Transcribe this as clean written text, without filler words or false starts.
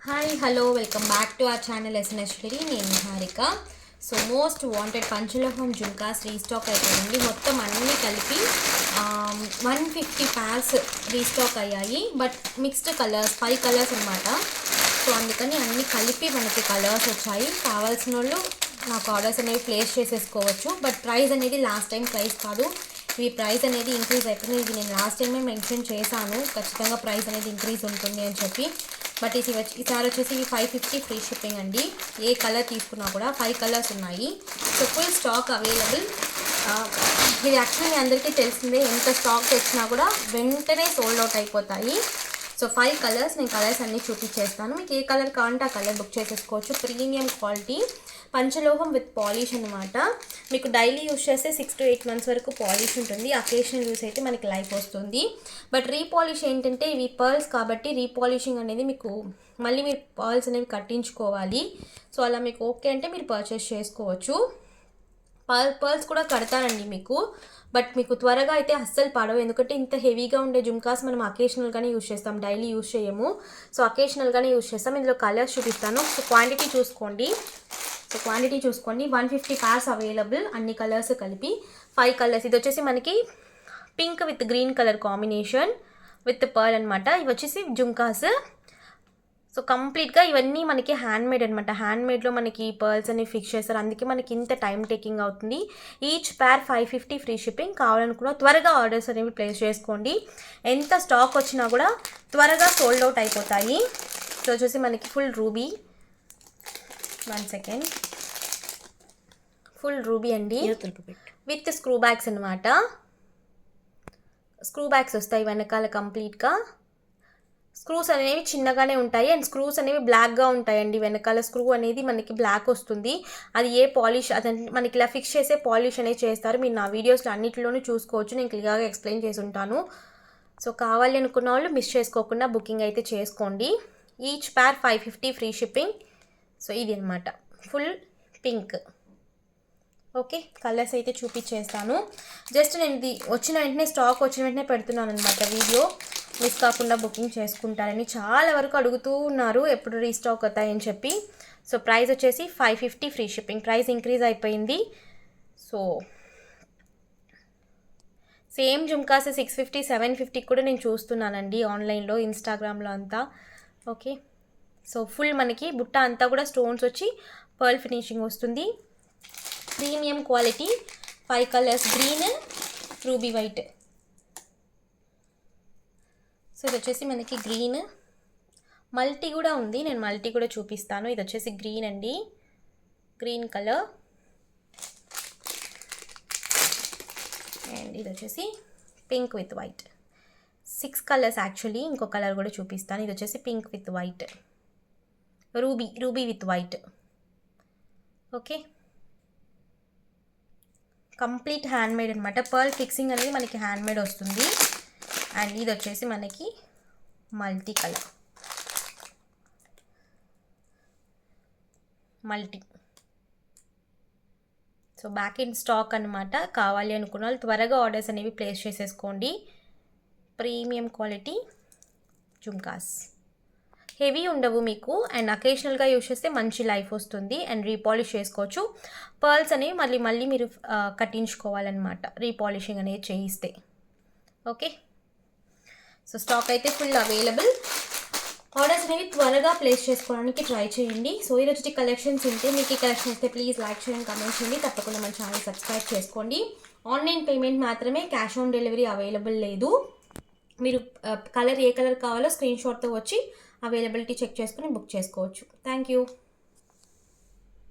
Hi hello welcome back to our channel SNS study. నేను Harika. So most wanted పంచలోహం jhumkas restock అయిపోయింది. మొత్తం అన్నీ కలిపి 150 pairs రీస్టాక్ అయ్యాయి. బట్ మిక్స్డ్ కలర్స్ 5 కలర్స్ అనమాట. సో అందుకని అన్నీ కలిపి మనకి కలర్స్ వచ్చాయి. కావాల్సిన వాళ్ళు నాకు ఆర్డర్స్ అనేవి ప్లేస్ చేసేసుకోవచ్చు. బట్ ప్రైస్ అనేది లాస్ట్ టైం ప్రైస్ కాదు, ఈ ప్రైస్ అనేది ఇంక్రీజ్ అయిపోయింది. ఇది నేను లాస్ట్ టైమే మెన్షన్ చేశాను, ఖచ్చితంగా ప్రైస్ అనేది ఇంక్రీజ్ ఉంటుంది అని చెప్పి. బట్ ఈసారి వచ్చేసి 550 ఫ్రీ షిప్పింగ్ అండి. ఏ కలర్ తీసుకున్నా కూడా 5 కలర్స్ ఉన్నాయి. So full stock available. ఇది యాక్చువల్లీ మీ అందరికీ తెలిసిందే, ఎంత స్టాక్ తెచ్చినా కూడా వెంటనే సోల్డ్ అవుట్ అయిపోతాయి. సో 5 కలర్స్, నేను కలర్స్ అన్నీ చూపించేస్తాను. మీకు ఏ కలర్ కావాలంటే ఆ కలర్ బుక్ చేసేసుకోవచ్చు. ప్రీమియం క్వాలిటీ పంచలోహం విత్ పాలిష్ అనమాట. మీకు డైలీ యూస్ చేస్తే 6 to 8 months వరకు పాలిష్ ఉంటుంది. అకేషనల్ యూస్ అయితే మనకి లైఫ్ వస్తుంది. బట్ రీపాలిష్ ఏంటంటే ఇవి పర్ల్స్ కాబట్టి రీపాలిషింగ్ అనేది మీకు మళ్ళీ మీరు పర్ల్స్ అనేవి కట్టించుకోవాలి. సో అలా మీకు ఓకే అంటే మీరు పర్చేస్ చేసుకోవచ్చు. పర్ల్స్ కూడా కడతారండి మీకు, బట్ మీకు త్వరగా అయితే అస్సలు పడవు. ఎందుకంటే ఇంత హెవీగా ఉండే జుమ్కాస్ మనం అకేషనల్గానే యూస్ చేస్తాం, డైలీ యూస్ చేయము. సో అకేషనల్గానే యూస్ చేస్తాం. ఇందులో కలర్స్ చూపిస్తాను. సో క్వాంటిటీ చూసుకోండి. 150 pairs అవైలబుల్, అన్ని కలర్స్ కలిపి 5 కలర్స్. ఇది వచ్చేసి మనకి pink with green colour combination with pearl అనమాట. ఇవి వచ్చేసి జుమ్కాస్. సో కంప్లీట్గా ఇవన్నీ మనకి హ్యాండ్మేడ్ అనమాట. హ్యాండ్మేడ్లో మనకి పర్ల్స్ అనేవి ఫిక్స్ చేస్తారు, అందుకే మనకి ఇంత టైం టేకింగ్ అవుతుంది. ఈచ్ పేర్ 550 ఫ్రీ షిప్పింగ్. కావాలనుకున్న త్వరగా ఆర్డర్స్ అనేవి ప్లేస్ చేసుకోండి. ఎంత స్టాక్ వచ్చినా కూడా త్వరగా సోల్డ్ అవుట్ అయిపోతాయి. సో వచ్చేసి మనకి full ruby, 1 second, full ruby అండి విత్ స్క్రూ బ్యాగ్స్ అనమాట. స్క్రూ బ్యాగ్స్ వస్తాయి వెనకాల కంప్లీట్గా. స్క్రూస్ అనేవి చిన్నగానే ఉంటాయి అండ్ స్క్రూస్ అనేవి బ్లాక్గా ఉంటాయండి. వెనకాల స్క్రూ అనేది మనకి బ్లాక్ వస్తుంది. అది ఏ పాలిష్, అదంటే మనకి ఇలా ఫిక్స్ చేసే పాలిష్ అనేది చేస్తారు. మీరు నా వీడియోస్లో అన్నింటిలోనూ చూసుకోవచ్చు, నేను క్లియర్గా ఎక్స్ప్లెయిన్ చేసి ఉంటాను. సో కావాలి అనుకున్న వాళ్ళు మిస్ చేసుకోకుండా బుకింగ్ అయితే చేసుకోండి. ఈచ్ పేర్ 550 ఫ్రీ షిప్పింగ్. సో ఇది అనమాట ఫుల్ పింక్. ఓకే, కలర్స్ అయితే చూపించేస్తాను. జస్ట్ నేను ఇది వచ్చిన వెంటనే, స్టాక్ వచ్చిన వెంటనే పెడుతున్నాను అనమాట వీడియో. మిస్ కాకుండా బుకింగ్ చేసుకుంటారని చాలా వరకు అడుగుతూ ఉన్నారు, ఎప్పుడు రీస్టాక్ అవుతాయని చెప్పి. సో ప్రైస్ వచ్చేసి 550 ఫ్రీ షిప్పింగ్. ప్రైస్ ఇంక్రీజ్ అయిపోయింది. సో సేమ్ జుమ్కాస్ 650 750 కూడా నేను చూస్తున్నానండి ఆన్లైన్లో, ఇన్స్టాగ్రామ్లో అంతా. ఓకే, సో ఫుల్ మనకి బుట్ట అంతా కూడా స్టోన్స్ వచ్చి పర్ల్ ఫినిషింగ్ వస్తుంది. Premium quality 5 colours, green, ruby white. So ఇది వచ్చేసి మనకి గ్రీన్, మల్టీ కూడా ఉంది, నేను మల్టీ కూడా చూపిస్తాను. ఇది వచ్చేసి గ్రీన్ అండి, గ్రీన్ కలర్. అండ్ ఇది వచ్చేసి pink with white. 6 colours actually, ఇంకో కలర్ కూడా చూపిస్తాను. ఇది వచ్చేసి pink with white, ruby with white. Okay, complete handmade అనమాట. పర్ల్ ఫిక్సింగ్ అనేది మనకి హ్యాండ్మేడ్ వస్తుంది. అండ్ ఇది వచ్చేసి మనకి multi colour, multi. So back in stock అనమాట. కావాలి అనుకున్న వాళ్ళు త్వరగా ఆర్డర్స్ అనేవి ప్లేస్ చేసేసుకోండి. ప్రీమియం క్వాలిటీ జుమ్కాస్, హెవీ ఉండవు మీకు, అండ్ అకేషనల్గా యూస్ చేస్తే మంచి లైఫ్ వస్తుంది అండ్ రీపాలిష్ చేసుకోవచ్చు. పర్ల్స్ అనేవి మళ్ళీ మీరు కట్టించుకోవాలన్నమాట, రీపాలిషింగ్ అనేది చేయిస్తే. ఓకే, సో స్టాక్ అయితే ఫుల్ అవైలబుల్. ఆర్డర్స్ అనేవి త్వరగా ప్లేస్ చేసుకోవడానికి ట్రై చేయండి. సో ఈరోజు కలెక్షన్స్ ఉంటే, మీకు ఈ కలెక్షన్ వస్తే ప్లీజ్ లైక్ చేయండి, కమెంట్ చేయండి. తప్పకుండా మన ఛానల్ సబ్స్క్రైబ్ చేసుకోండి. ఆన్లైన్ పేమెంట్ మాత్రమే, క్యాష్ ఆన్ డెలివరీ అవైలబుల్ లేదు. మీరు కలర్ ఏ కలర్ కావాలో స్క్రీన్ షాట్తో వచ్చి అవైలబిలిటీ చెక్ చేసుకుని బుక్ చేసుకోవచ్చు. Thank you.